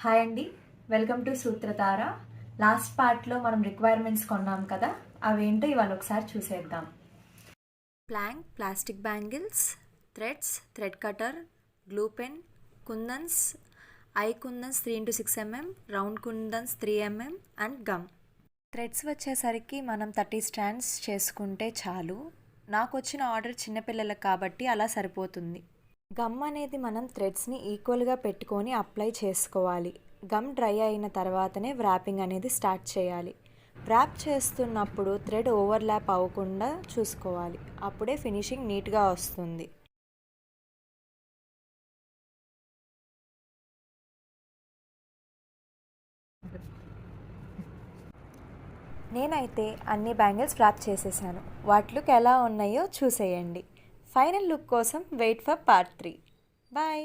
Hi అండి, welcome to సూత్రతార. Last పార్ట్లో మనం రిక్వైర్మెంట్స్ కొన్నాం కదా, అవేంటో ఇవాళ ఒకసారి చూసేద్దాం. Plank plastic bangles, thread cutter, glue pen, kundans, ఐ kundans 3x6 mm, round kundans 3 mm and gum. Threads వచ్చేసరికి మనం 30 స్టాండ్స్ చేసుకుంటే చాలు. నాకు వచ్చిన ఆర్డర్ చిన్నపిల్లలకు కాబట్టి అలా సరిపోతుంది. గమ్ అనేది మనం థ్రెడ్స్ని ఈక్వల్గా పెట్టుకొని అప్లై చేసుకోవాలి. గమ్ డ్రై అయిన తర్వాతనే వ్రాపింగ్ అనేది స్టార్ట్ చేయాలి. వ్రాప్ చేస్తున్నప్పుడు థ్రెడ్ ఓవర్లాప్ అవ్వకుండా చూసుకోవాలి. అప్పుడే ఫినిషింగ్ నీట్గా వస్తుంది. నేనైతే అన్ని బ్యాంగిల్స్ వ్రాప్ చేసేసాను. వాటి లుక్ ఎలా ఉన్నాయో చూసేయండి. ఫైనల్ లుక్ కోసం వెయిట్ ఫర్ పార్ట్ 3. బాయ్.